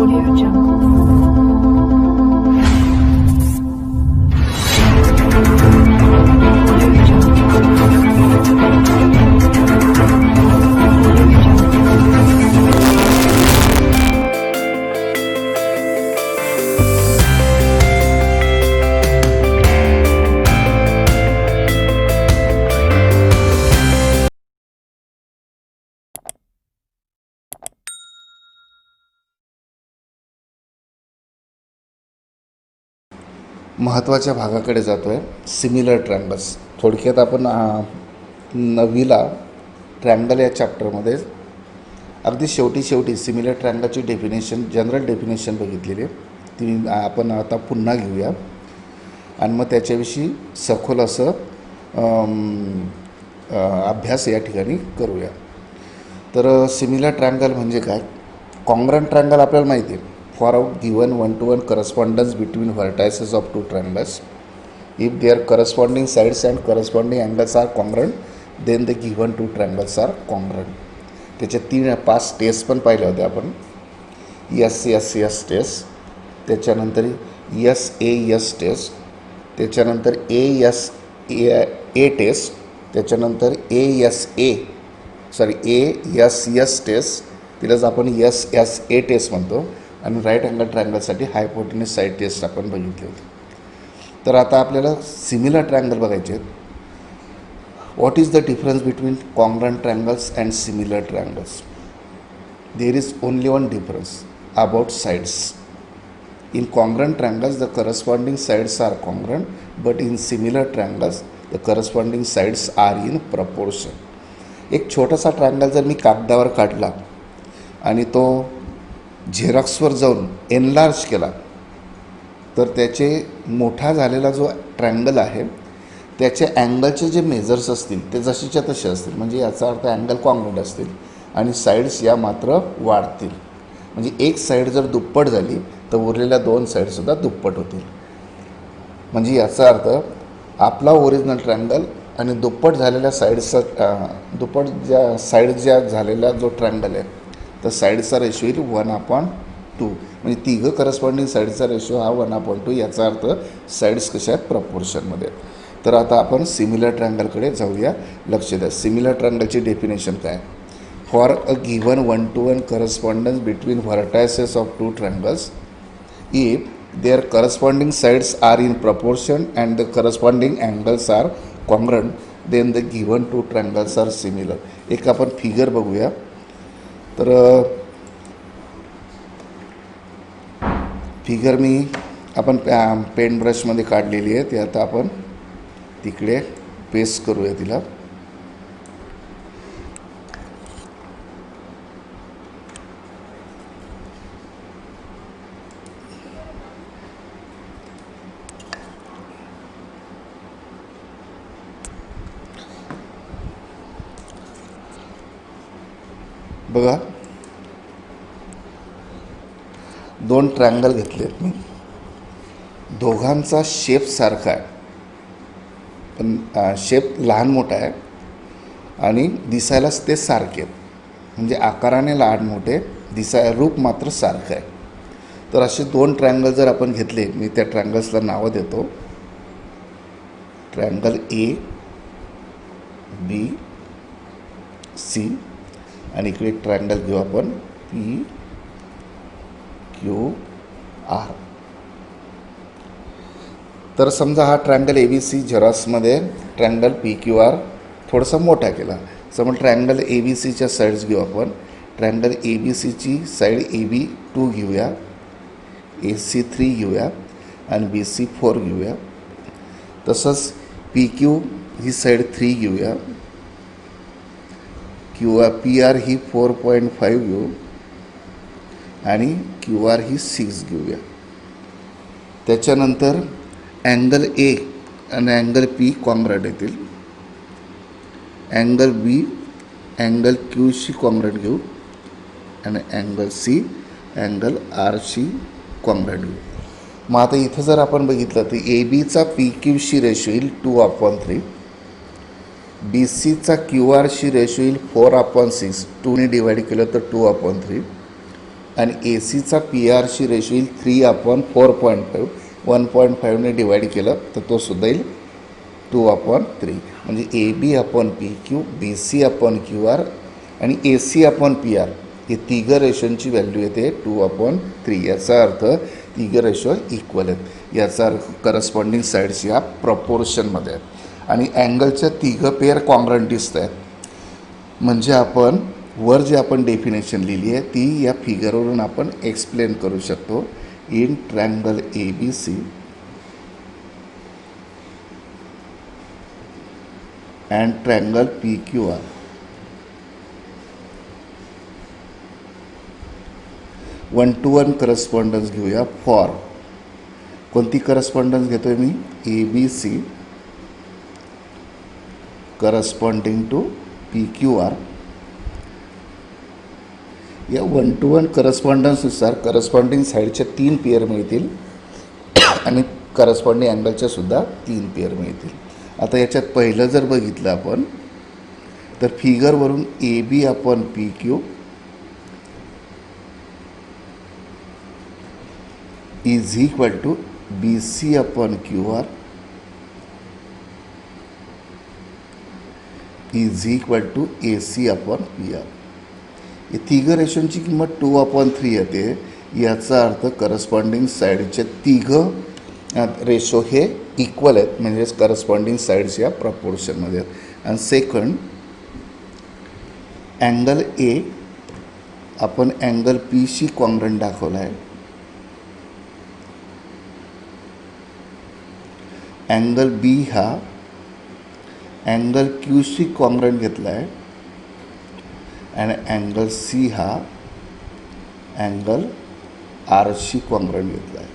Audio Jungle. Audio महत्त्वाच्या भागाकडे जातो आहे. Similar triangles. थोडक्यात आपण 9वीला ट्रँगल या चॅप्टरमध्ये अगदी शेवटी सिमिलर ट्रँगलची डेफिनेशन, जनरल डेफिनेशन बघितलेली आहे. ती आपण आता पुन्हा घेऊया आणि मग त्याच्याविषयी सखोल असं अभ्यास या ठिकाणी करूया. तर सिमिलर ट्रँगल म्हणजे काय? कॉन्ग्रंट ट्रँगल आपल्याला माहिती आहे. For a given one-to-one correspondence between vertices of two triangles, if their corresponding sides and corresponding angles are congruent, then the given two triangles are congruent. त्याचे 5 टेस्ट पण पाहिले होते आपण. एस टेस्ट, त्याच्यानंतर S taste, त्याच्यानंतर ए taste, त्याच्यानंतर S taste, तिलाच आपण ए टेस्ट म्हणतो. आणि राईट अँगल ट्रँगलसाठी हायपोटेन्यूज साईड टेस्ट आपण बघितली होती. तर आता आपल्याला सिमिलर ट्रँगल बघायचे आहेत. What is the difference between congruent triangles and similar triangles? There is only one difference about sides. In congruent triangles the corresponding sides are congruent, but in similar triangles the corresponding sides are in proportion. एक छोटासा triangle जर मी कागदावर काढला आणि तो झेरॉक्सवर जाऊन enlarge केला तर त्याचे मोठा झालेला जो ट्रँगल आहे त्याचे अँगलचे जे मेजर्स असतील ते जशीच्या तसे असतील. म्हणजे याचा अर्थ अँगल कॉन्ग्रंट असतील आणि साईड्स या मात्र वाढतील. म्हणजे एक साईड जर दुप्पट झाली तर उरलेल्या 2 साईडसुद्धा दुप्पट होतील. म्हणजे याचा अर्थ आपला ओरिजिनल ट्रँगल आणि दुप्पट झालेल्या दुप्पट ज्या झालेला जो ट्रँगल आहे तर साईडचा रेशो येईल 1/2. म्हणजे तिघं करस्पॉन्डिंग साईडचा रेशो हा 1/2. याचा अर्थ साईड्स कशा आहेत? प्रपोर्शनमध्ये. तर आता आपण सिमिलर ट्रँगलकडे जाऊया. लक्ष द्या. सिमिलर ट्रँगलची डेफिनेशन काय? For a given 1-to-1 correspondence between vertices of 2 triangles, if their corresponding sides are in proportion and the corresponding angles are congruent, then the given 2 triangles are similar. एक आपण figure बघूया. तर figure आपण pen ब्रशमध्ये काढलेली आहे. ते आता आपण तिकडे पेस्ट करूया तिला. बघा, 2 ट्रँगल घेतलेत मी. दोघांचा शेप सारखा आहे पण शेप लहान मोठा आहे आणि दिसायलाच ते सारखे आहेत. म्हणजे आकाराने लहान मोठे, रूप मात्र सारखं आहे. तर असे 2 ट्रँगल जर आपण घेतले, मी त्या ट्रँगल्सला नावं देतो. ट्रँगल ABC आणि इकडे ट्रँगल घेऊ आपण PQR. तर समजा हा ट्रँगल ABC झेरॉक्समध्ये ट्रँगल PQR थोडासा मोठा केला. समज ट्रँगल ABCच्या साईड्स घेऊ आपण. ट्रँगल ABCची साईड AB2 घेऊया, AC3 घेऊया आणि BC4 घेऊया. तसंच PQ ही साईड 3 घेऊया, PR ही 4.5 घेऊ आणि QR ही 6 घेऊया. त्याच्यानंतर अँगल A आणि अँगल P कॉन्ग्रंट येतील. अँगल B अँगल Qशी कॉन्ग्रंट घेऊ आणि अँगल C अँगल Rशी कॉन्ग्रंट घेऊ. मग आता इथं जर आपण बघितलं तर ABचा PQशी रेशो येईल 2/3. BCचा QRशी रेशो येईल 4/6. 2ने डिवाइड केलं तर 2/3. आणि ए सीचा पी आरशी रेशो येईल 3/4.5. 1.5ने डिवाईड केलं तर तो सुद्धा येईल 2/3. म्हणजे A B upon P Q, B C upon Q R आणि A C upon P R हे तिघं रेशोंची व्हॅल्यू येते 2/3. याचा अर्थ तिघं रेशो इक्वल आहेत. याचा अर्थ करस्पॉन्डिंग साईड्स या प्रपोर्शनमध्ये आहेत आणि अँगलच्या तिघं पेअर कॉन्ग्रंट दिसत आहेत. म्हणजे आपण वर जी आपण डेफिनेशन लिहिली आहे ती या फिगरवरून आपण एक्सप्लेन करू शकतो. In triangle A B C and triangle P Q R, 1-to-1 correspondence घेऊया. फॉर कोणती करस्पॉन्डन्स घेतो आहे मी? A B C corresponding to P Q R. या 1-to-1 करस्पॉन्डन्सनुसार करस्पॉन्डिंग साईडच्या 3 पेअर मिळतील आणि करस्पॉन्डिंग अँगलच्या सुद्धा 3 पेअर मिळतील. आता याच्यात पहिलं जर बघितलं आपण तर फिगरवरून A B upon P Q is equal to B C upon Q R is equal to A C upon P R. हे तिघं रेशोंची किंमत 2/3 येते. याचा अर्थ करस्पॉन्डिंग साईडचे तिघं रेशो हे इक्वल आहेत, म्हणजेच करस्पॉन्डिंग साईड्स या प्रपोर्शनमध्ये आहेत. आणि सेकंड, अँगल ए आपण अँगल पीशी कॉन्ग्रंट दाखवला आहे. अँगल बी हा अँगल क्यूशी कॉन्ग्रंट घेतला आहे आणि अँगल सी हा अँगल आरशी कॉन्ग्रंट घेतला आहे.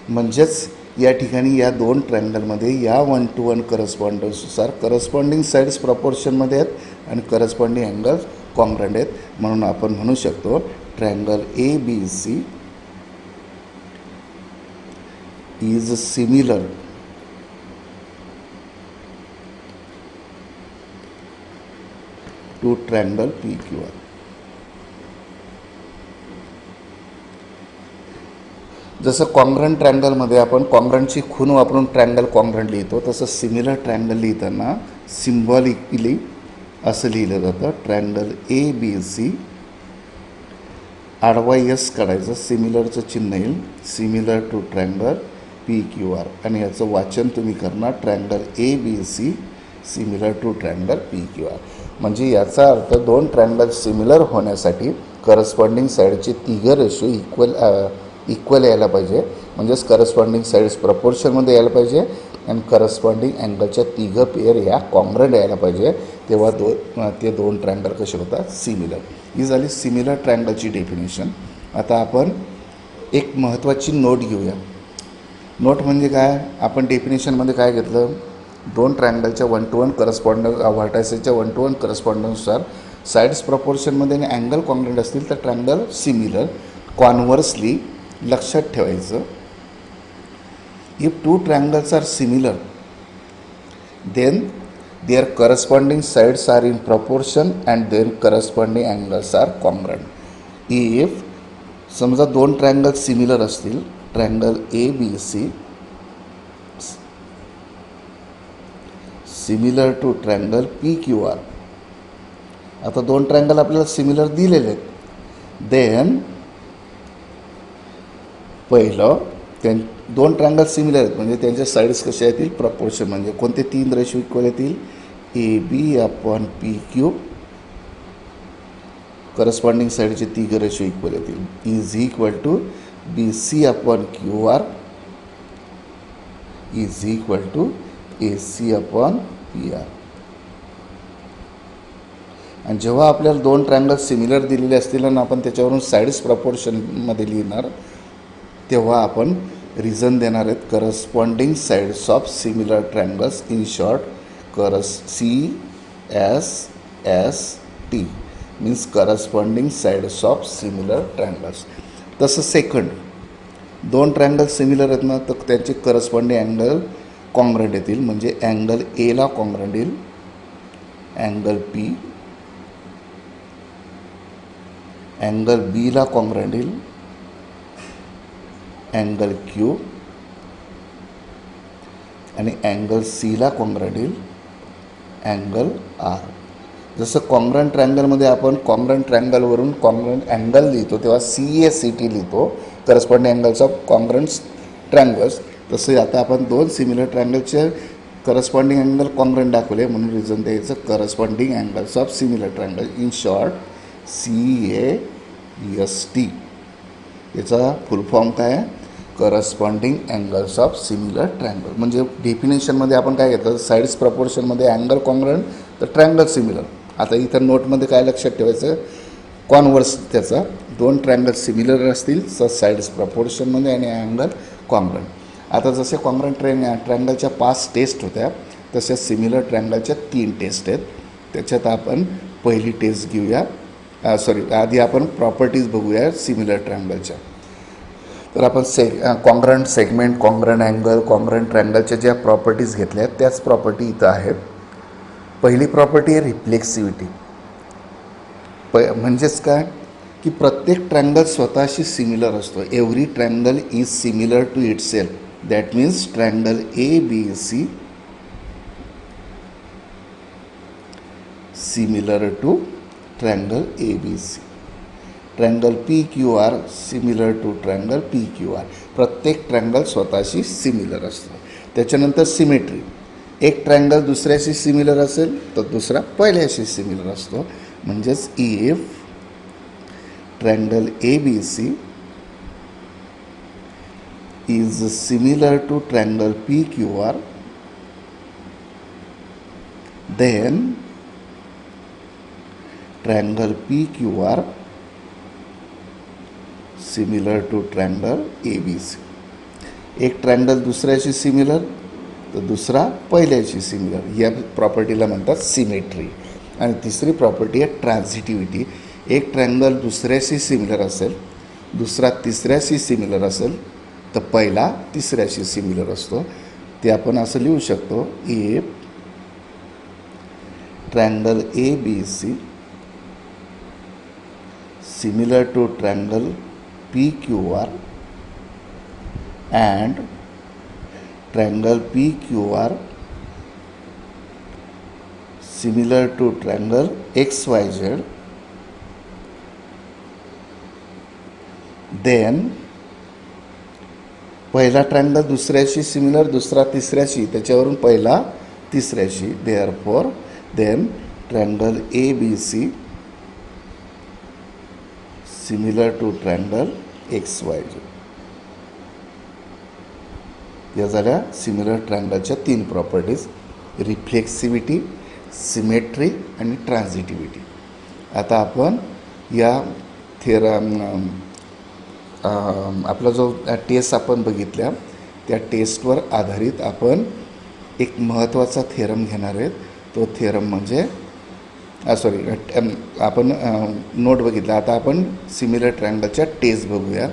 म्हणजेच या ठिकाणी या दोन ट्रँगलमध्ये या 1-to-1 करस्पॉन्डन्सनुसार करस्पॉन्डिंग साईड्स प्रपोर्शनमध्ये आहेत आणि करस्पॉन्डिंग अँगल्स कॉन्ग्रंट आहेत. म्हणून आपण म्हणू शकतो triangle A B C is similar to triangle P Q R. जसं कॉन्ग्रंट ट्रँगलमध्ये आपण कॉन्ग्रंटची खूण वापरून ट्रँगल कॉन्ग्रंट लिहितो, तसं सिमिलर ट्रँगल लिहिताना सिम्बॉलिकली असं लिहिलं जातं. ट्रँगल ए बी सी आडवा यस काढायचं, सिमिलरचं चिन्ह येईल, similar to triangle P Q R आणि याचं वाचन तुम्ही करणार triangle A B C similar to triangle P Q R. म्हणजे याचा अर्थ दोन ट्रँगल सिमिलर होण्यासाठी करस्पॉन्डिंग साईडचे तिघं रेशो इक्वल यायला पाहिजे. म्हणजेच करस्पॉन्डिंग साईड्स प्रपोर्शनमध्ये यायला पाहिजे आणि करस्पॉन्डिंग अँगलच्या तिघं पेअर या कॉन्ग्रंट यायला पाहिजे. तेव्हा ते दोन ट्रँगल कसे होतात? सिमिलर. ही झाली सिमिलर ट्रँगलची डेफिनेशन. आता आपण एक महत्त्वाची नोट घेऊया. नोट म्हणजे काय? आपण डेफिनेशनमध्ये काय घेतलं? दोन ट्रँगलच्या 1-to-1 करस्पॉन्डन्स व्हर्टायसेसच्या 1-to-1 करस्पॉन्डन्सनुसार साईड्स प्रपोर्शनमध्ये आणि अँगल कॉन्ग्रंट असतील तर ट्रँगल सिमिलर. कॉन्व्हर्सली लक्षात ठेवायचं, if two triangles are similar then their corresponding sides are in proportion and their corresponding angles are congruent. If समजा दोन ट्रँगल सिमिलर असतील, triangle A B C similar to triangle P Q R. आता दोन triangle आपल्याला similar दिलेले आहेत. Then पहिलं दोन ट्रँगल सिमिलर आहेत म्हणजे त्यांच्या साईड्स कशा येतील? प्रपोर्शन. म्हणजे कोणते 3 रेशो इक्वल येतील? A B upon P Q corresponding साईडचे 3 रेशो इक्वल येतील. Is equal to B C upon Q R is equal to A C upon P R. आणि जेव्हा आपल्याला दोन ट्रँगल सिमिलर दिलेले असतील आणि आपण त्याच्यावरून साईड्स प्रपोर्शनमध्ये लिहिणार तेव्हा आपण रिझन देणार आहेत corresponding sides of similar triangles. In short CSST means corresponding sides of similar triangles. तसं सेकंड, दोन ट्रँगल सिमिलर आहेत ना तर त्यांचे करस्पॉन्डिंग अँगल कॉन्ग्रंट येतील. म्हणजे अँगल एला कॉन्ग्रंट येईल अँगल पी अँगल बीला कॉन्ग्रंट येईल अँगल क्यू आणि अँगल सीला कॉन्ग्रंट येईल अँगल आर. जसं कॉन्ग्रंट ट्रँगलमध्ये आपण कॉन्ग्रंट ट्रँगलवरून कॉन्ग्रंट अँगल लिहितो तेव्हा CACT लिहितो corresponding angles of congruent triangles. तसे आता आपण दोन सिमिलर ट्रँगलचे करस्पॉन्डिंग अँगल कॉन्ग्रंट दाखवले म्हणून रिझन द्यायचं corresponding angles of similar triangle. In short CAST. याचा फुल फॉर्म काय आहे? Corresponding angles of similar triangle. म्हणजे डेफिनेशनमध्ये आपण काय घेतो साईड्स प्रपोर्शनमध्ये अँगल कॉन्ग्रंट तर ट्रँगल सिमिलर. आता इथं नोटमध्ये काय लक्षात ठेवायचं कॉन्व्हर्स त्याचा दोन ट्रँगल सिमिलर असतील तर साईड्स प्रपोर्शनमध्ये आणि अँगल कॉन्ग्रंट. आता जसे कॉन्ग्रंट ट्रँगलच्या 5 टेस्ट होत्या तशा सिमिलर ट्रँगलच्या 3 टेस्ट आहेत. त्याच्यात आपण पहिली टेस्ट घेऊया. आधी आपण प्रॉपर्टीज बघूया सिमिलर ट्रँगलच्या. तर आपण congruent segment congruent angle congruent ट्रँगलच्या ज्या प्रॉपर्टीज घेतल्या आहेत त्याच प्रॉपर्टी इथं आहेत. पहिली प्रॉपर्टी आहे रिफ्लेक्सिव्हिटी. म्हणजेच काय की प्रत्येक ट्रँगल स्वतःशी सिमिलर असतो. Every triangle is similar to itself. That means triangle ABC similar to triangle ABC. Triangle PQR similar to triangle PQR. प्रत्येक ट्रँगल स्वतःशी सिमिलर असतो. त्याच्यानंतर सिमेट्री. एक ट्रँगल दुसऱ्याशी सिमिलर असेल तर दुसरा पहिल्याशी सिमिलर असतो. म्हणजेच if triangle ABC is similar to triangle PQR then triangle PQR similar to triangle ABC. एक ट्रँगल दुसऱ्याशी सिमिलर तर दुसरा पहिल्याशी सिमिलर. या प्रॉपर्टीला म्हणतात सिमेट्री. आणि तिसरी प्रॉपर्टी आहे ट्रान्झिटिव्हिटी. एक ट्रँगल दुसऱ्याशी सिमिलर असेल दुसरा तिसऱ्याशी सिमिलर असेल तर पहिला तिसऱ्याशी सिमिलर असतो. ते आपण असं लिहू शकतो if triangle ABC similar to triangle PQR and triangle PQR similar to triangle XYZ, then पहिला ट्रँगल दुसऱ्याशी सिमिलर दुसरा तिसऱ्याशी त्याच्यावरून पहिला तिसऱ्याशी. Therefore then triangle ABC similar to triangle XYZ. या झाल्या सिमिलर ट्रँगलच्या 3 प्रॉपर्टीज रिफ्लेक्सिव्हिटी सिमेट्री आणि ट्रान्झिटिव्हिटी. आता आपण या आपला जो टेस्ट आपण बघितल्या त्या टेस्टवर आधारित आपण एक महत्त्वाचा थेरम घेणार आहेत. तो थेरम म्हणजे आपण नोट बघितला. आता आपण सिमिलर ट्रँगलच्या टेस्ट बघूया.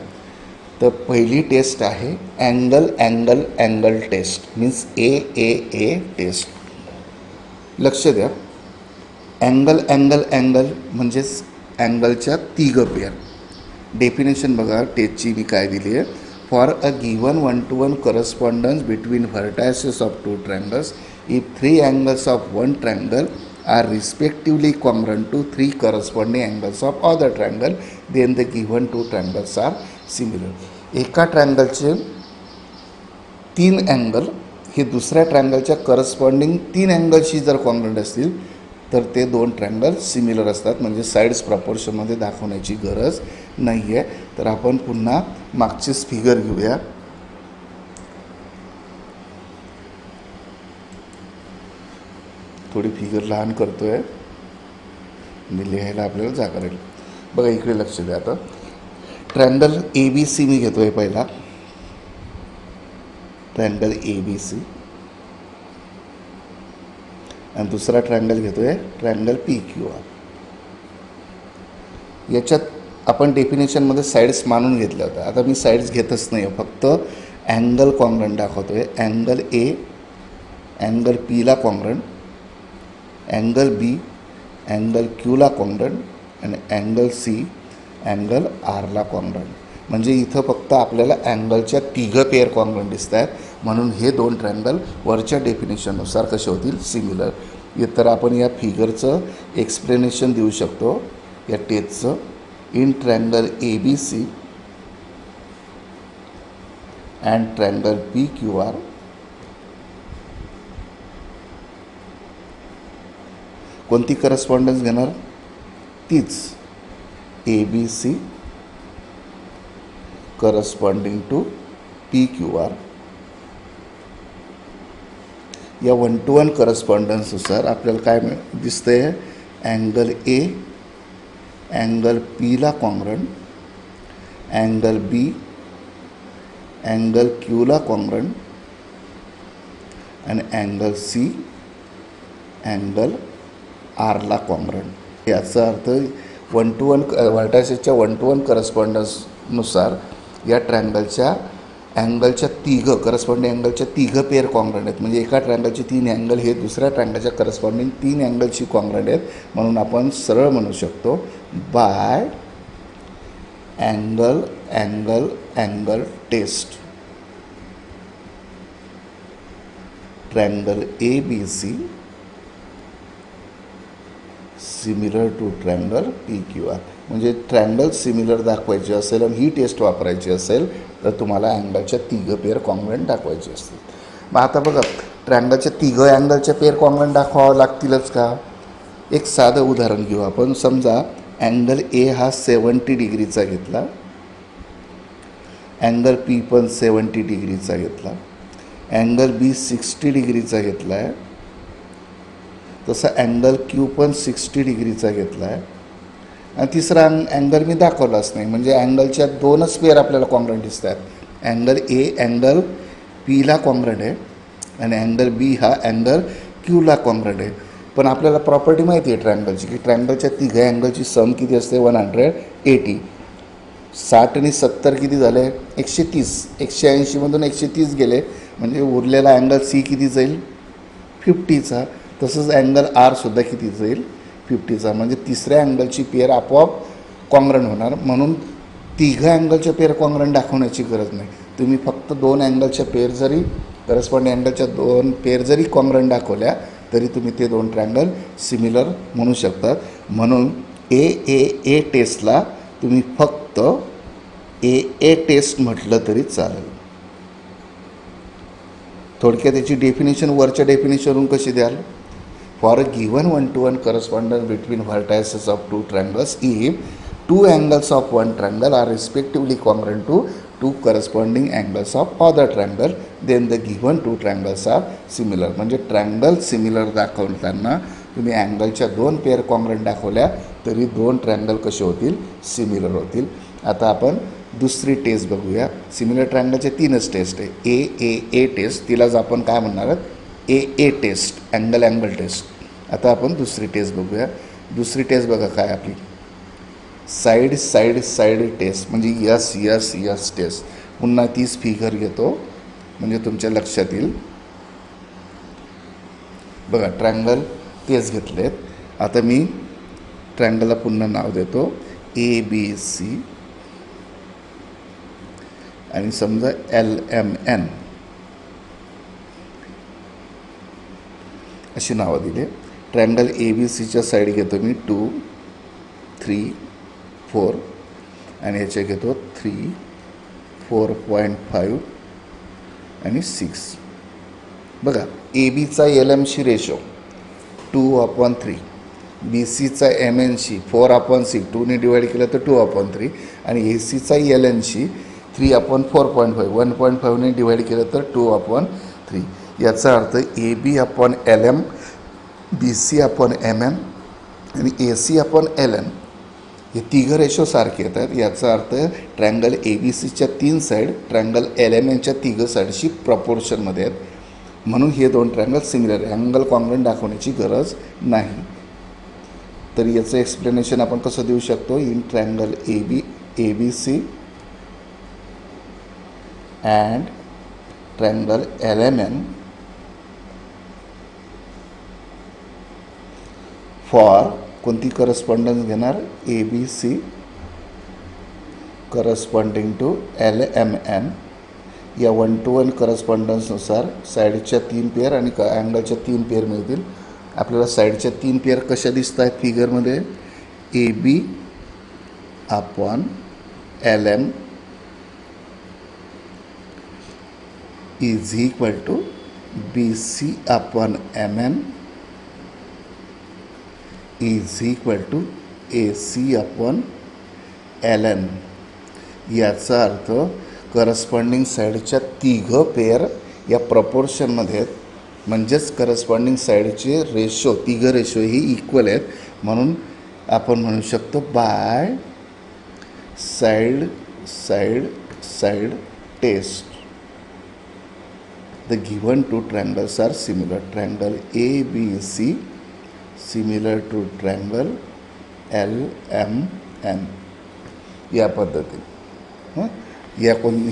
तर पहिली टेस्ट आहे angle angle angle test means AAA test. लक्ष द्या अँगल अँगल अँगल म्हणजेच अँगलच्या 3 पेअर. डेफिनेशन बघा टेस्टची मी काय दिली आहे. For a given 1-to-1 correspondence between vertices of 2 triangles if 3 angles of 1 triangle are respectively congruent to 3 corresponding angles of other triangle, then the given 2 triangles are similar. एका ट्रँगलचे 3 angle हे दुसऱ्या ट्रँगलच्या corresponding 3 अँगलशी जर congruent असतील तर ते 2 triangle similar असतात. म्हणजे sides प्रपोर्शनमध्ये दाखवण्याची गरज नाही आहे. तर आपण पुन्हा मागचीच फिगर घेऊया. थोडी फिगर लहान करतो आहे म्हणजे लिहायला आपल्याला जागा राहील. बघा इकडे लक्ष द्या. आता ट्रँगल ABC मी घेतो आहे पहिला ट्रँगल ABC आणि दुसरा ट्रँगल घेतो आहे ट्रँगल PQR. याच्यात आपण डेफिनेशनमध्ये साईड्स मानून घेतल्या होत्या. आता मी साईड्स घेतच नाही फक्त अँगल कॉन्ग्रंट दाखवतो आहे. अँगल A अँगल Pला कॉन्ग्रंट अँगल B अँगल Qला कॉन्ग्रंट आणि अँगल C अँगल आरला कॉन्ग्रंट. म्हणजे इथं फक्त आपल्याला अँगलच्या तिघं पेअर कॉन्ग्रंट दिसत आहेत, म्हणून हे दोन ट्रँगल वरच्या डेफिनेशननुसार कसे होतील, सिमिलर. तर आपण या फिगरचं एक्सप्लेनेशन देऊ शकतो या टेस्टचं. In triangle A B C and triangle P Q R कोणती करस्पॉन्डन्स घेणार, तीच A B C corresponding to P Q R. या 1-to-1 करस्पॉन्डन्सनुसार आपल्याला काय दिसतंय, अँगल ए अँगल पीला कॉन्ग्रंट, अँगल बी अँगल क्यूला कॉन्ग्रंट आणि अँगल सी अँगल आरला कॉन्ग्रंट. याचा अर्थ 1-to-1 व्हर्टायसेसच्या 1-to-1 करस्पॉन्डन्सनुसार या ट्रँगलच्या अँगलच्या तिघं करस्पॉन्डिंग अँगलच्या तिघं पेअर कॉन्ग्रंट आहेत. म्हणजे एका ट्रँगलचे 3 अँगल हे दुसऱ्या ट्रँगलच्या करस्पॉन्डिंग 3 अँगलची कॉन्ग्रंट आहेत. म्हणून आपण सरळ म्हणू शकतो by angle angle angle test triangle A B C similar to triangle P Q R. म्हणजे ट्रँगल सिमिलर दाखवायचे असेल आणि ही टेस्ट वापरायची असेल तर तुम्हाला अँगलच्या तिघं पेअर कॉन्ग्रंट दाखवायचे असतील. मग आता बघा, ट्रँगलच्या तिघं अँगलच्या पेअर कॉन्ग्रंट दाखवावं लागतीलच का. एक साधं उदाहरण घेऊ आपण. समजा अँगल ए हा 70 डिग्रीचा घेतला, अँगल पी पण 70 डिग्रीचा घेतला, अँगल बी 60 डिग्रीचा घेतला आहे, तसं अँगल क्यू पण 60 डिग्रीचा घेतला आहे आणि तिसरा अँगल मी दाखवलाच नाही. म्हणजे अँगलच्या 2च पेअर आपल्याला कॉन्ग्रंट दिसत आहेत. अँगल ए अँगल पीला कॉन्ग्रंट आहे आणि अँगल बी हा अँगल क्यूला कॉन्ग्रंट आहे. पण आपल्याला प्रॉपर्टी माहिती आहे ट्रँगलची, की ट्रँगलच्या तिघं अँगलची सम किती असते, 180. 60 आणि 70 किती झाले, 130. 180मधून 130 गेले म्हणजे उरलेला अँगल सी किती जाईल, 50चा. तसंच अँगल आरसुद्धा किती जाईल, 50चा. म्हणजे तिसऱ्या अँगलची पेअर आपोआप कॉन्ग्रंट होणार. म्हणून तिघं अँगलच्या पेअर कॉन्ग्रंट दाखवण्याची गरज नाही. तुम्ही फक्त 2 अँगलच्या पेअर जरी करस्पॉन्डिंग अँगलच्या 2 पेअर जरी कॉन्ग्रंट दाखवल्या तरी तुम्ही ते 2 ट्रँगल सिमिलर म्हणू शकतात. म्हणून ए टेस्टला तुम्ही फक्त ए टेस्ट म्हटलं तरी चालेल. थोडक्यात त्याची डेफिनेशन वरच्या डेफिनेशनवरून कशी द्याल, for a given 1-to-1 correspondence between vertices of 2 triangles if 2 angles of one triangle are respectively congruent to 2 corresponding angles of other triangle, then the given 2 triangles are similar. म्हणजे triangle similar दाखवताना तुम्ही अँगलच्या 2 pair congruent दाखवल्या तरी 2 triangle कसे होतील, similar होतील. आता आपण दुसरी टेस्ट बघूया. सिमिलर ट्रँगलचे 3च टेस्ट आहे. ए टेस्ट, तिलाच आपण काय म्हणणार आहोत, ए टेस्ट, अँगल टेस्ट. आता आपण दुसरी टेस्ट बघूया. दुसरी टेस्ट बघा काय आपली, साईड टेस्ट म्हणजे यस टेस्ट. पुन्हा तीच फिगर घेतो म्हणजे तुमच्या लक्षात येईल. बघा ट्रँगल तेच घेतलेत. आता मी ट्रँगलला पुन्हा नाव देतो ABC आणि समजा LMN अशी नावं दिले. ट्रँगल ABCच्या साईड घेतो मी 2, 3, 4 आणि याचे घेतो 3, 4.5 आणि 6. बघा ABचा LMशी रेशो 2/3, BCचा MNशी 4/6, 2ने डिवाईड केलं तर 2/3 आणि ACचा LNशी 3/4.5, 1.5ने डिवाईड केलं तर 2/3. याचा अर्थ AB/LM, BC/MN आणि AC/LN हे तिघं रेशो सारखे येतात. याचा अर्थ ट्रँगल ABCच्या 3 साईड ट्रँगल LMNच्या तिघं साईडशी प्रपोर्शनमध्ये आहेत. म्हणून हे 2 ट्रँगल सिमिलर आहे. अँगल कॉन्ग्रंट दाखवण्याची गरज नाही. तर याचं एक्सप्लेनेशन आपण कसं देऊ शकतो, in triangle ABC and triangle LMN for कोणती करस्पॉन्डन्स घेणार, ABC करस्पॉन्डिंग टू LMN या 1 to 1 करस्पॉन्डन्सनुसार साईडच्या 3 पेअर आणि अँगलच्या 3 पेअर मिळतील. आपल्याला साईडच्या 3 पेअर कशा दिसत आहेत फिगरमध्ये? AB upon LM is equal to BC upon MN is equal to AC upon LN. याचा अर्थ करस्पॉन्डिंग साईडच्या तिघं पेअर या प्रपोर्शनमध्ये आहेत, म्हणजेच करस्पॉन्डिंग साईडचे रेशो तिघं रेशो ही इक्वल आहेत. म्हणून आपण म्हणू शकतो by side side side test the given two triangles are similar. Triangle ABC similar to triangle LMN. या पद्धतीने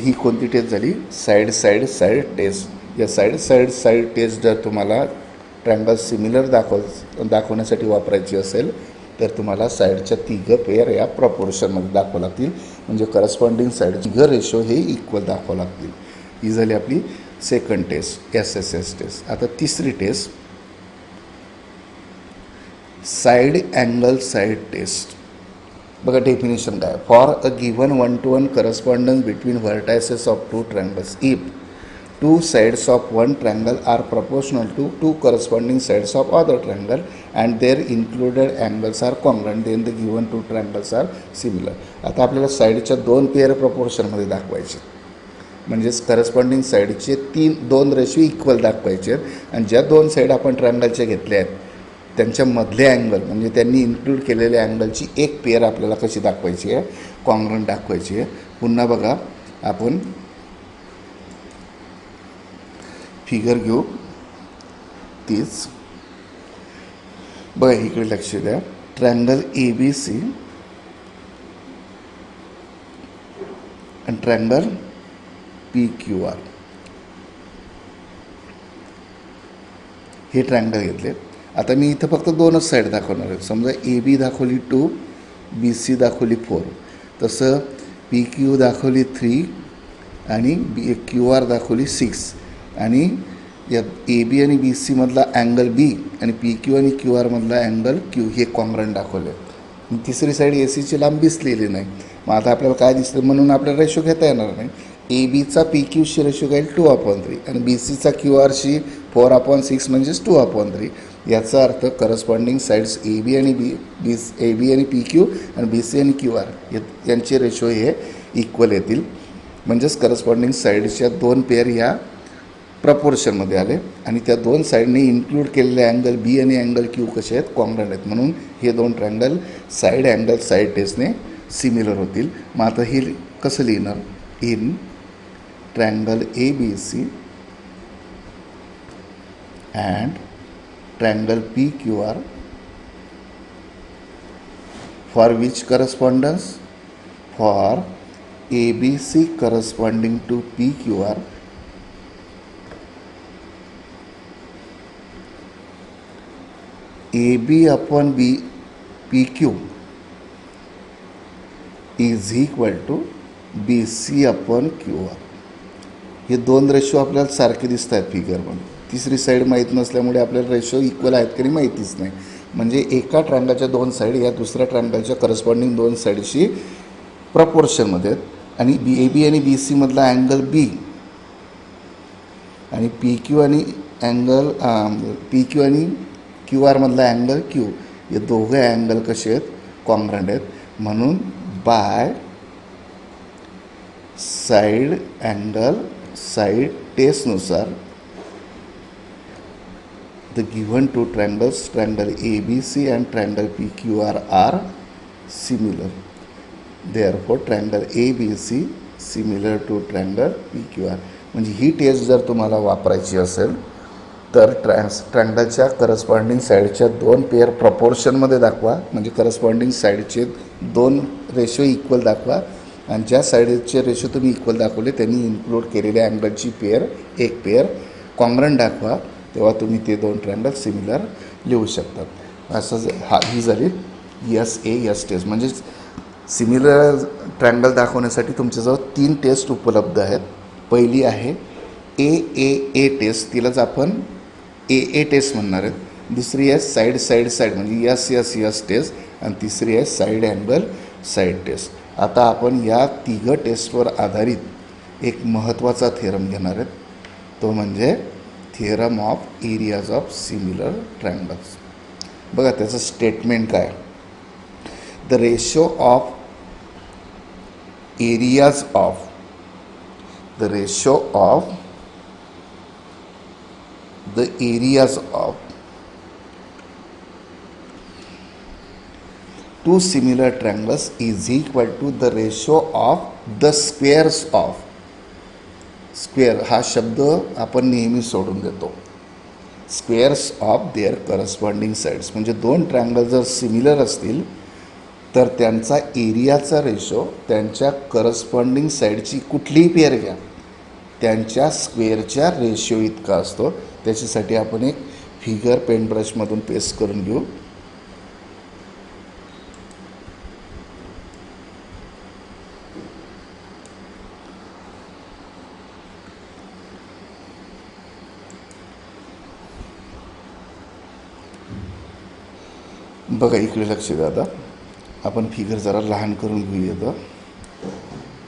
ही कोणती टेस्ट झाली? Side side side test. या साईड साईड साईड टेस्ट जर तुम्हाला ट्रायंगल सिमिलर दाखवण्यासाठी वापरायची असेल तर तुम्हाला साईडच्या तिघं पेअर या प्रपोर्शनमध्ये दाखवावं लागतील, म्हणजे करस्पॉन्डिंग साईड तिघं रेशो हे इक्वल दाखवावं लागतील. ही झाली आपली सेकंड टेस्ट, SSS टेस्ट. आता तिसरी test side angle side test. बघा डेफिनेशन काय? For a given 1 to 1 correspondence between vertices of 2 triangles if 2 sides of one triangle are proportional to 2 corresponding sides of other triangle and their included angles are congruent, then the given 2 triangles are similar. आता आपल्याला साईडच्या 2 pair प्रपोर्शनमध्ये दाखवायचे, म्हणजेच corresponding साईडचे 2 ratio equal दाखवायचे आहेत आणि ज्या 2 साईड आपण ट्रायंगलच्या घेतल्या आहेत त्यांच्या मधले अँगल म्हणजे त्यांनी इन्क्लूड केलेल्या अँगलची एक पेअर आपल्याला कशी दाखवायची आहे? कॉन्ग्रंट दाखवायची आहे. पुन्हा बघा आपण फिगर घेऊ तीच. बघा इकडे लक्ष द्या. ट्रायंगल ABC आणि ट्रायंगल PQR हे ट्रायंगल घेतले. आता मी इथं फक्त 2च साईड दाखवणार आहे. समजा AB दाखवली 2, BC दाखवली 4, तसं PQ दाखवली 3 आणि QR दाखवली 6 आणि या AB आणि BC मधला अँगल B आणि PQ आणि QR मधला अँगल Q हे कॉन्ग्रंट दाखवले. तिसरी साईड ACची लांब दिसलेली नाही. मग आता आपल्याला काय दिसलं? म्हणून आपल्याला रेशो घेता येणार नाही. ABचा PQशी रेशो घेईल 2/3 आणि BCचा QRशी 4/6 म्हणजेच 2/3. याचा अर्थ करस्पॉन्डिंग साईड्स AB आणि AB आणि PQ आणि BC आणि QR यांचे रेशो हे इक्वल येतील, म्हणजेच करस्पॉन्डिंग साईडच्या 2 पेअर ह्या प्रपोर्शनमध्ये आले आणि त्या 2 साईडने इन्क्लूड केलेले अँगल B आणि अँगल Q कसे आहेत? कॉन्ग्रंट आहेत. म्हणून हे 2 ट्रायंगल साईड अँगल साईड टेस्टने सिमिलर होतील. मग आता हे कसं लिहिणार? In triangle ABC and triangle PQR for which correspondence? For ABC corresponding to PQR AB upon PQ is equal to BC upon QR. हे 2 रेशो आपल्याला सारखे दिसत आहेत फिगरमध्ये. तिसरी साईड माहीत नसल्यामुळे आपल्याला रेशो इक्वल आहेत की माहितीच नाही. म्हणजे एका ट्रायंगलच्या 2 साईड या दुसऱ्या ट्रायंगलच्या करस्पॉन्डिंग 2 साईडशी प्रपोर्शनमध्ये आहेत आणि AB आणि BC मधला अँगल B आणि PQ आणि QR मधला अँगल Q हे दोघे अँगल कसे आहेत? कॉन्ग्रंट आहेत. म्हणून बाय साईड अँगल साईड टेस्टनुसार the given 2 triangles triangle ABC and triangle PQR are similar. Therefore triangle ABC similar to triangle PQR. म्हणजे ही टेस्ट जर तुम्हाला वापरायची असेल तर ट्रायंगलच्या करस्पॉन्डिंग साईडच्या 2 पेअर प्रपोर्शनमध्ये दाखवा, म्हणजे करस्पॉन्डिंग साईडचे 2 रेशो इक्वल दाखवा आणि ज्या साईडचे रेशो तुम्ही इक्वल दाखवले त्यांनी इन्क्लूड केलेल्या अँगलची एक पेअर कॉन्ग्रंट दाखवा, तेव्हा तुम्ही ते 2 ट्रायंगल सिमिलर लिहू शकतात. असं ही झाली SA टेस्ट. म्हणजेच सिमिलर ट्रँगल दाखवण्यासाठी तुमच्याजवळ 3 टेस्ट उपलब्ध आहेत. पहिली आहे ए टेस्ट, तिलाच आपण ए टेस्ट म्हणणार आहेत. दुसरी आहे साईड म्हणजे यस टेस्ट, आणि तिसरी आहे साईड अँगल साईड टेस्ट. आता आपण या तिघं टेस्टवर आधारित एक महत्त्वाचा थेरम घेणार आहेत, तो म्हणजे theorem of areas of similar triangles. बघा त्याचं स्टेटमेंट काय. The ratio of areas of the ratio of the areas of two similar triangles is equal to the ratio of the squares of. Square हा शब्द आपण नेहमी सोडून देतो. Squares of their corresponding sides, म्हणजे दोन ट्रँगल जर सिमिलर असतील तर त्यांचा एरियाचा रेशो त्यांच्या करस्पॉन्डिंग साईडची कुठलीही पेअर घ्या त्यांच्या स्क्वेअरच्या रेशो इतका असतो. त्याच्यासाठी आपण एक फिगर पेन ब्रशमधून पेस्ट करून घेऊ. बघा इकडे लक्ष द्या. आता आपण फिगर जरा लहान करून घेऊया,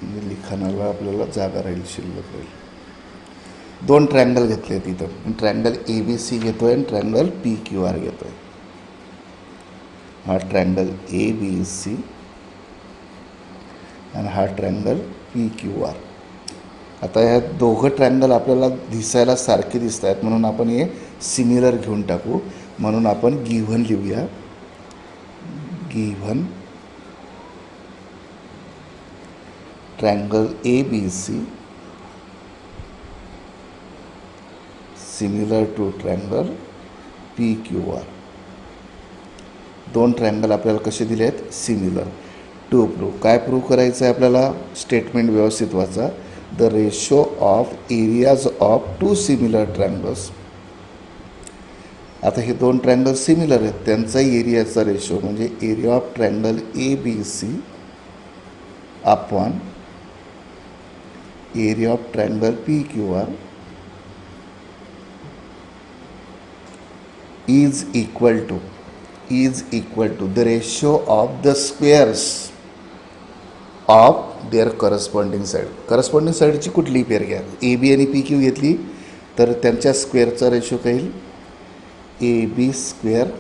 म्हणजे लिखाणाला आपल्याला जागा राहील, शिल्लक राहील. दोन ट्रँगल घेतले तिथं. ट्रँगल ABC घेतो आहे आणि ट्रँगल PQR घेतो आहे. हा ट्रँगल ABC आणि हा ट्रँगल PQR. आता ह्या दोघं ट्रँगल आपल्याला दिसायला सारखे दिसत आहेत म्हणून आपण हे सिमिलर घेऊन टाकू. म्हणून आपण गिव्हन लिहूया. Given triangle ABC similar to triangle PQR. दोन ट्रँगल आपल्याला कसे दिले आहेत? सिमिलर. To prove. काय प्रूव्ह करायचं आहे आपल्याला? स्टेटमेंट व्यवस्थित वाचा. The ratio of areas of two similar triangles. आता हे दोन ट्रँगल सिमिलर आहेत, त्यांचा एरियाचा रेशो म्हणजे area of triangle ABC upon area of triangle PQR is equal to the ratio of the squares of their corresponding side. Corresponding साईडची कुठलीही pair घ्या. AB आणि PQ घेतली तर त्यांच्या स्क्वेअरचा रेशो काय येईल? AB square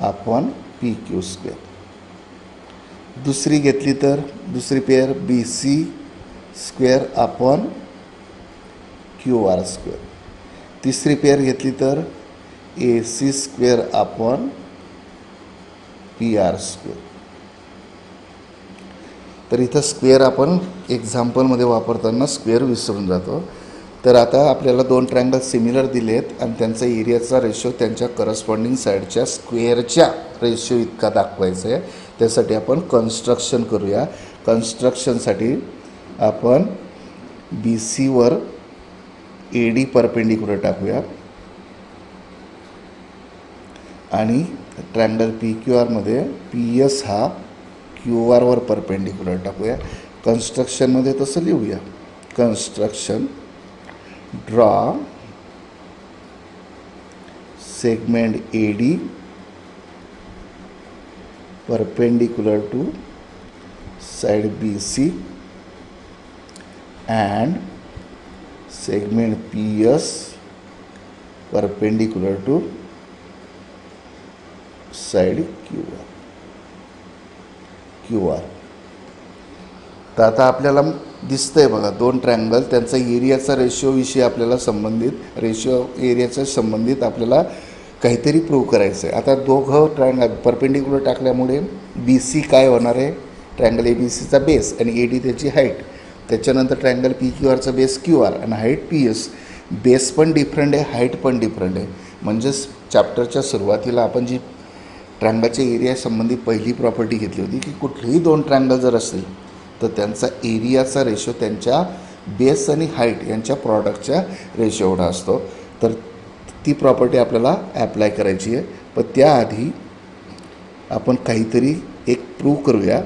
upon PQ square. दुसरी घेतली तर दुसरी pair BC square upon QR square. तिसरी पेअर घेतली तर AC square upon PR square. तर इथं स्क्वेअर आपण एक्झाम्पलमध्ये वापरताना स्क्वेअर विसरून जातो. तर आता आपल्याला दोन ट्रँगल सिमिलर दिले आहेत आणि त्यांचा एरियाचा रेशो त्यांच्या करस्पॉन्डिंग साईडच्या स्क्वेअरच्या रेशो इतका दाखवायचा आहे. त्यासाठी आपण कन्स्ट्रक्शन करूया. कन्स्ट्रक्शनसाठी आपण BCवर AD परपेंडिक्युलर टाकूया आणि ट्रँगल PQRमध्ये PS हा QRवर परपेंडिक्युलर टाकूया. कन्स्ट्रक्शनमध्ये तसं लिहूया. Construction draw segment AD perpendicular to side BC and segment PS perpendicular to side QR. तर आता आपल्याला दिसतंय बघा दोन ट्रँगल त्यांचा एरियाचा रेशोविषयी आपल्याला एरियाच्या संबंधित आपल्याला काहीतरी प्रूव्ह करायचं आहे. आता दोघं ट्रँगल परपेंडिक्युलर टाकल्यामुळे BC काय होणार आहे? ट्रँगल ABCचा बेस आणि AD त्याची हाईट. त्याच्यानंतर ट्रँगल PQRचा बेस QR आणि हाईट PS. बेस पण डिफरंट आहे, हाईट पण डिफरंट आहे. म्हणजेच चॅप्टरच्या सुरुवातीला आपण जी ट्रँगलच्या एरिया संबंधी पहिली प्रॉपर्टी घेतली होती की कुठलेही दोन ट्रँगल जर असतील तर त्यांचा एरियाचा रेशो त्यांच्या बेस आणि हाईट यांच्या प्रॉडक्टच्या रेशो एवढा असतो. तर ती प्रॉपर्टी आपल्याला ॲप्लाय करायची आहे. पण त्याआधी आपण काहीतरी एक प्रूव्ह करूया.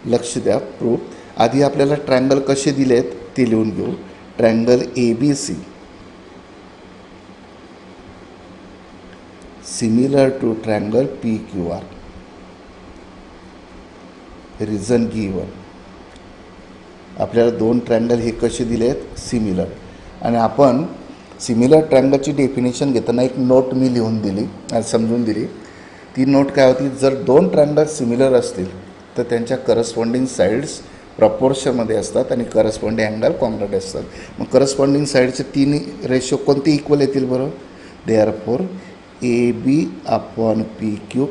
लक्ष द्या. प्रूव्ह आधी आपल्याला ट्रँगल कसे दिलेत ते लिहून घेऊ. Triangle ABC similar to triangle PQR. Reason given. आपल्याला दोन ट्रँगल हे कसे दिलेत सिमिलर. आणि आपण सिमिलर ट्रँगलची डेफिनेशन घेताना एक नोट मी लिहून दिली समजून दिली. ती नोट काय होती, जर दोन ट्रँगल सिमिलर असतील तर त्यांच्या करस्पॉन्डिंग साईड्स प्रपोर्शनमध्ये असतात आणि करस्पॉन्डिंग अँगल कॉन्ग्रंट असतात. मग करस्पॉन्डिंग साईडचे तीन रेशो कोणते इक्वल येतील बरं. Therefore AB upon PQ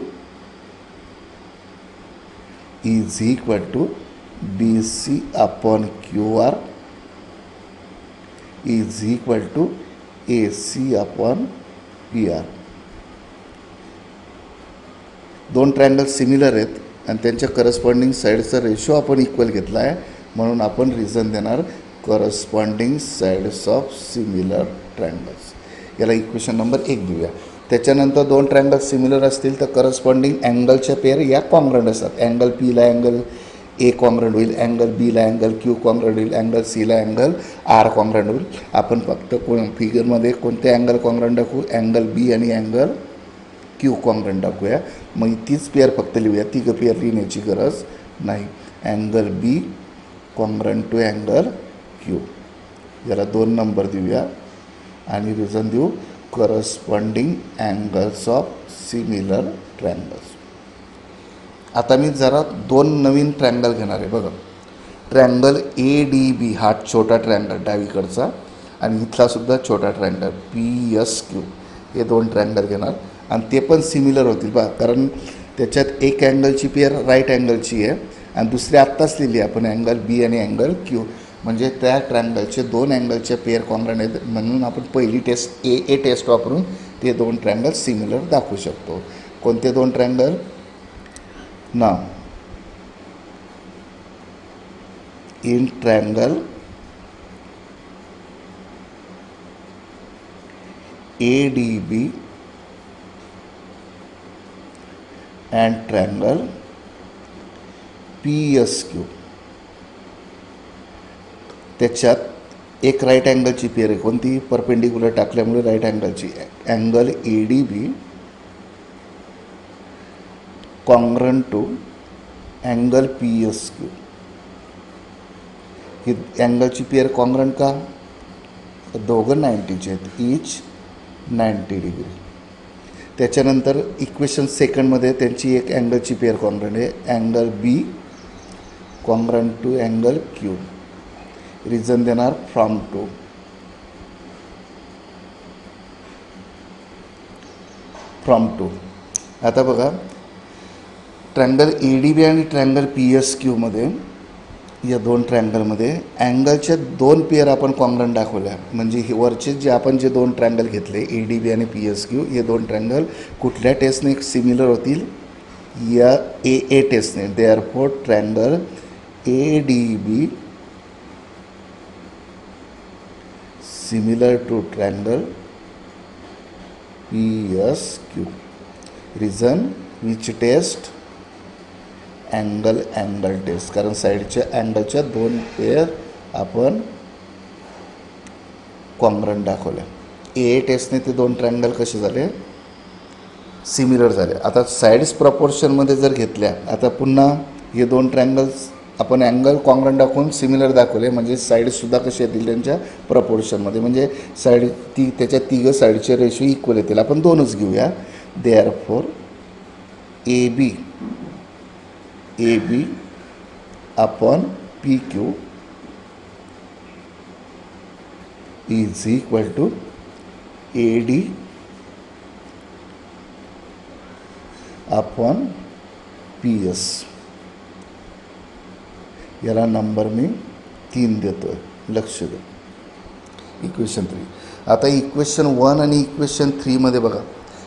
is equal to BC upon QR is equal to AC upon PR. दोन ट्रँगल सिमिलर आहेत आणि त्यांच्या करस्पॉन्डिंग साईडचा रेशो आपण इक्वल घेतला आहे, म्हणून आपण रिझन देणार corresponding sides of similar triangles. याला इक्वेशन नंबर 1 देऊया. त्याच्यानंतर दोन ट्रँगल सिमिलर असतील तर करस्पॉन्डिंग अँगलच्या पेअर या कॉन्ग्रंट असतात. अँगल Pला अँगल A कॉन्ग्रंट होईल, अँगल Bला अँगल Q कॉन्ग्रंट होईल, अँगल Cला अँगल R कॉन्ग्रंट होईल. आपण फक्त फिगरमध्ये कोणते अँगल कॉन्ग्रंट दाखवू, अँगल B आणि अँगल Q कॉन्ग्रंट दाखवूया. मग तीच पेअर फक्त लिहूया, ती पेअर लिहिण्याची गरज नाही. Angle B congruent to angle Q. याला 2 नंबर देऊया आणि रिझन देऊ corresponding angles of similar triangles. आता मी जरा 2 नवीन ट्रँगल घेणार आहे. बघा, ट्रँगल ADB हा छोटा ट्रँगल डावीकडचा आणि इथलासुद्धा छोटा ट्रँगल PSQ हे 2 ट्रँगल घेणार आणि ते पण सिमिलर होतील बा, कारण त्याच्यात एक अँगलची पेअर राईट अँगलची आहे आणि दुसरी आत्ताच लिहिली आपण अँगल B आणि अँगल Q. म्हणजे त्या ट्रँगलचे 2 अँगलच्या पेअर कॉन्ग्रंट आहेत, म्हणून आपण पहिली टेस्ट A टेस्ट वापरून ते 2 ट्रँगल सिमिलर दाखवू शकतो. कोणते 2 ट्रँगल ना, in triangle ADB and triangle PSQ. त्याच्यात एक राईट अँगलची पेअर आहे, कोणती परपेंडिक्युलर टाकल्यामुळे राईट अँगलची. Angle ADB congruent to angle PSQ. ही अँगलची पेअर कॉन्ग्रंट का, दोघं 90चे आहेत, इच 90 डिग्री. त्याच्यानंतर इक्वेशन सेकंडमध्ये त्यांची एक अँगलची पेअर कॉन्ग्रंट आहे, angle B congruent to angle Q. Reason देणार फ्रॉम टू. आता बघा, ट्रँगल ADB आणि ट्रँगल PSQमध्ये या 2 ट्रँगलमध्ये अँगलच्या 2 पेअर आपण कॉन्ग्रंट दाखवल्या. म्हणजे हे वरचे जे आपण 2 ट्रँगल घेतले ADB आणि PSQ, हे 2 ट्रँगल कुठल्या टेस्टने सिमिलर होतील, या AA टेस्टने. Therefore triangle ADB similar to triangle PSQ. Reason which test, angle test, कारण साईडच्या अँगलच्या 2 पेअर आपण कॉन्ग्रंट दाखवल्या. AA टेस्टने ते 2 ट्रँगल कसे झाले, सिमिलर झाले. आता साईड्स प्रपोर्शनमध्ये जर घेतल्या, आता पुन्हा हे 2 ट्रँगल्स आपण अँगल कॉन्ग्रंट दाखवून सिमिलर दाखवले, म्हणजे साईडसुद्धा कसे येतील त्यांच्या प्रपोर्शनमध्ये, म्हणजे साईड त्याच्या 3 साईडचे रेशो इक्वल येतील. आपण 2च घेऊया. Therefore AB upon PQ is equal to AD upon PS. याला नंबर मी 3 देतो आहे, लक्ष द्या. इक्वेशन 3. आता इक्वेशन 1 आणि इक्वेशन 3मध्ये बघा,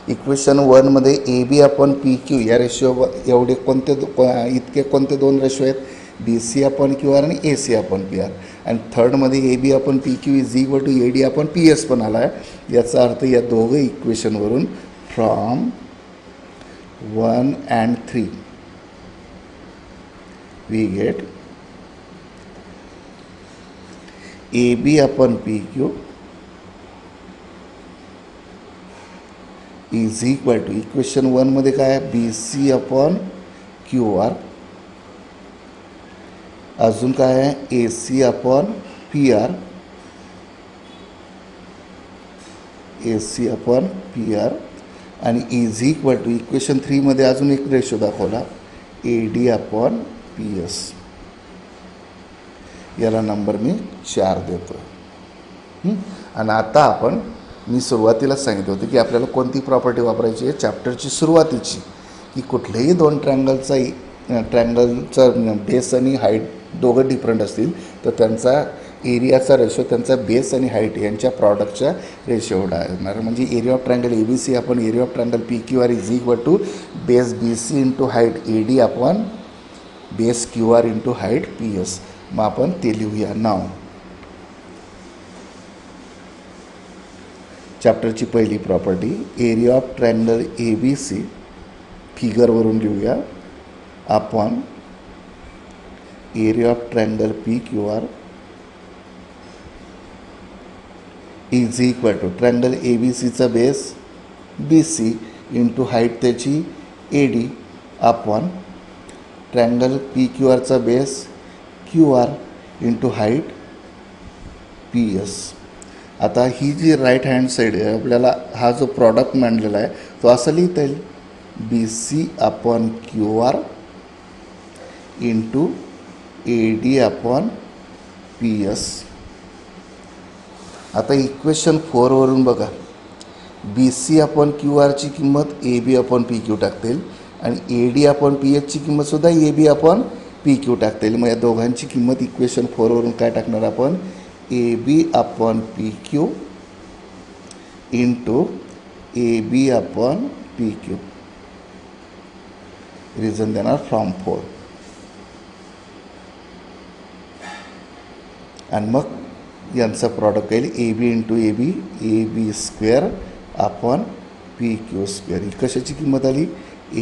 इक्वेशन 1मध्ये AB अपॉन PQ या रेशो एवढे इतके कोणते 2 रेशो आहेत, BC अपॉन QR आणि AC अपॉन PR. आणि थर्डमध्ये AB upon PQ is equal to AD upon PS पण आला आहे. याचा अर्थ या दोघं इक्वेशनवरून from 1 and 3 we get A B upon P Q is equal to equation 1मध्ये काय आहे B C upon Q R, अजून काय आहे ए सी अपॉन पी आर, ए सी अपॉन पी आर आणि इज इक्वल टू इक्वेशन 3मध्ये अजून एक रेशो दाखवला ए डी अपॉन पी एस. याला नंबर मी 4 देतो. आणि आता आपण मी सुरुवातीला सांगितलं होतं की आपल्याला कोणती प्रॉपर्टी वापरायची आहे चॅप्टरची सुरुवातीची, की कुठल्याही दोन ट्रँगलचा बेस आणि हाईट दोघं डिफरंट असतील तर त्यांचा एरियाचा रेशो त्यांचा बेस आणि हाईट यांच्या प्रॉडक्टच्या रेशो एवढा येणार. म्हणजे area of triangle A B C आपण area of triangle P Q R is equal to base B C into height A D upon base Q R into height P S. मग आपण ते लिहूया नाव. चॅप्टरची पहिली property area of triangle A B C फिगरवरून लिहूया upon area of triangle P Q R is equal to triangle A B सीचा base B C into height त्याची A D upon triangle P Q आरचा base Q R into height P S. आता ही जी right hand side आहे आपल्याला हा जो प्रॉडक्ट मांडलेला आहे तो असं लिहिता येईल B C upon Q R into A D upon P S. आता इक्वेशन 4वरून बघा बी सी अपॉन क्यू आरची किंमत A B upon P Q टाकता येईल आणि ए डी अपॉन पी एचची किंमतसुद्धा A B upon P Q टाकता येईल. मग या दोघांची किंमत इक्वेशन 4वरून काय टाकणार आपण A B upon P Q into A B upon P Q. Reason देणार फ्रॉम 4 आणि मग यांचा प्रॉडक्ट येईल A B into A B square upon P Q square. ही कशाची किंमत आली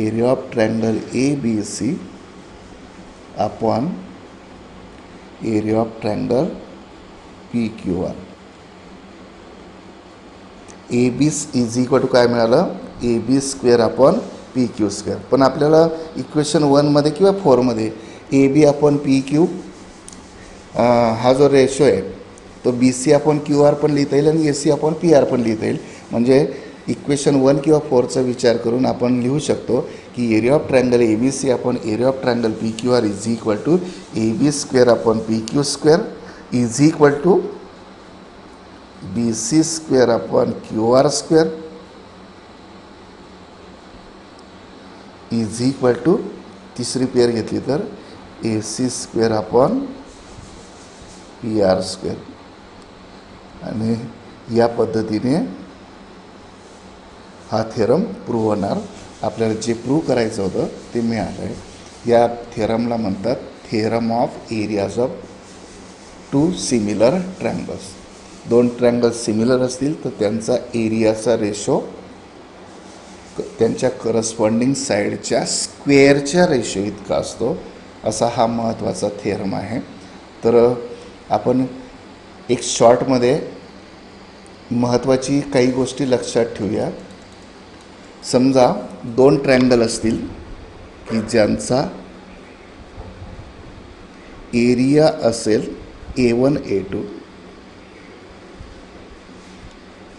area of triangle A B C upon area of triangle P Q R. A B is equal to काय मिळालं A B square upon P Q square. पण आपल्याला equation 1मध्ये किंवा 4मध्ये A B upon P Q हा जो ratio आहे तो B C upon Q R पण लिहिता येईल आणि A C upon P R पण लिहिता येईल. म्हणजे इक्वेशन 1 किंवा 4चा विचार करून आपण लिहू शकतो की area of triangle A B C upon area of triangle P Q R is equal to A B square upon P Q square is equal to B C square upon Q R square is equal to तिसरी pair घेतली तर A C square upon P R square. आणि या पद्धतीने हा theorem prove होणार. आपल्याला जे प्रूव्ह करायचं होतं ते मिळालं आहे. या थेरमला म्हणतात theorem of areas of two similar triangles. दोन ट्रँगल्स सिमिलर असतील तर त्यांचा एरियाचा रेशो त्यांच्या करस्पॉन्डिंग साईडच्या स्क्वेअरच्या रेशो इतका असतो. असा हा महत्त्वाचा थेरम आहे. तर आपण एक शॉर्टमध्ये महत्त्वाची काही गोष्टी लक्षात ठेवूया. समजा दोन ट्रँगल असतील की ज्यांचा एरिया असेल A1 A2.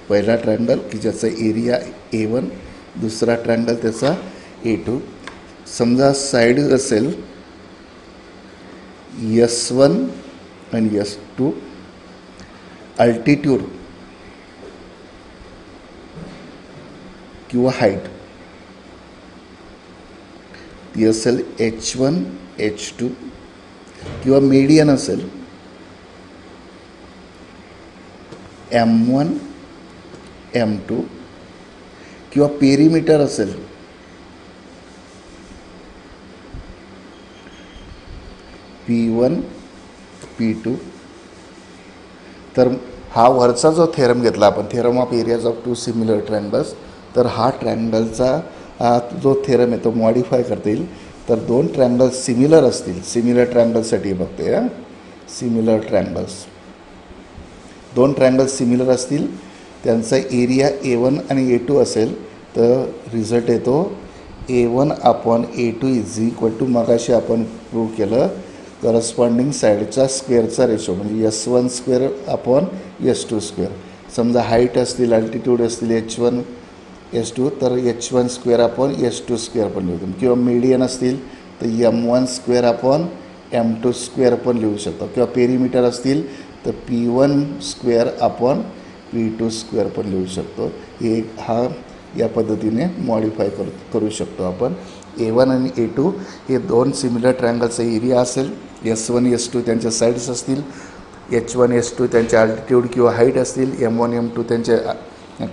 पहिला ट्रँगल की ज्याचा एरिया A1, दुसरा ट्रँगल त्याचा A2. समजा साईड असेल S1 आणि S2. अल्टिट्यूड किंवा हाईट ती असेल H1 H2 किंवा मीडियन असेल M1 M2 किंवा पेरीमीटर असेल P1 P2. तर हा वरचा जो थेरम घेतला आपण theorem of areas of two similar triangles, तर हा ट्रँगलचा जो थेरम आहे तो मॉडिफाय करता येईल तर दोन ट्रँगल्स सिमिलर असतील, सिमिलर ट्रँगलसाठी बघते हां, सिमिलर ट्रँगल्स, दोन ट्रँगल्स सिमिलर असतील, त्यांचा एरिया A1 आणि A2 असेल, तर रिझल्ट येतो A1 upon A2 is equal to, मगाशी आपण प्रूव्ह केलं, करस्पॉन्डिंग साईडचा स्क्वेअरचा रेशो, म्हणजे S1 square upon S2 square. समजा हाईट असतील, अल्टिट्यूड असतील H1 H2, तर H1 square upon S2 square पण लिहू शकतो, किंवा मीडियन असतील तर M1 square upon M2 square पण लिहू शकतो, किंवा पेरीमीटर असतील तर P1 square upon P2 square पण लिहू शकतो. या पद्धतीने मॉडिफाय करू शकतो आपण. A1 आणि A2 हे दोन सिमिलर ट्रँगलचा एरिया असेल, S1 S2 त्यांच्या साईड्स असतील, H1 S2 त्यांचे अल्टिट्यूड किंवा हाईट असतील, M1 M2 त्यांचे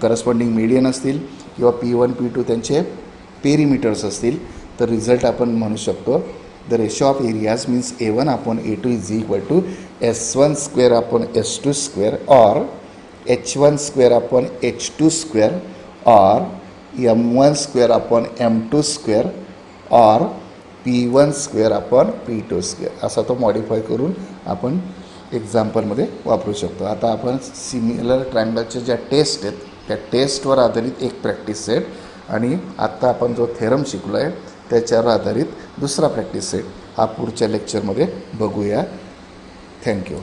करस्पॉन्डिंग मीडियन असतील, किंवा P1 P2 त्यांचे पेरीमीटर्स असतील, तर रिझल्ट आपण म्हणू शकतो the ratio of areas means A1 upon A2 is equal to S1 square upon S2 square और H1 square upon H2 square और M1 square upon M2 square और P1 square upon P2 square, असा तो modify करून आपण एक्झाम्पलमध्ये वापरू शकतो. आता आपण सिमिलर ट्रँगलच्या ज्या टेस्ट आहेत त्या टेस्टवर आधारित एक प्रॅक्टिस सेट, आणि आत्ता आपण जो थेरम शिकलो आहे त्याच्यावर आधारित दुसरा प्रॅक्टिस सेट हा पुढच्या लेक्चरमध्ये बघूया. थँक्यू.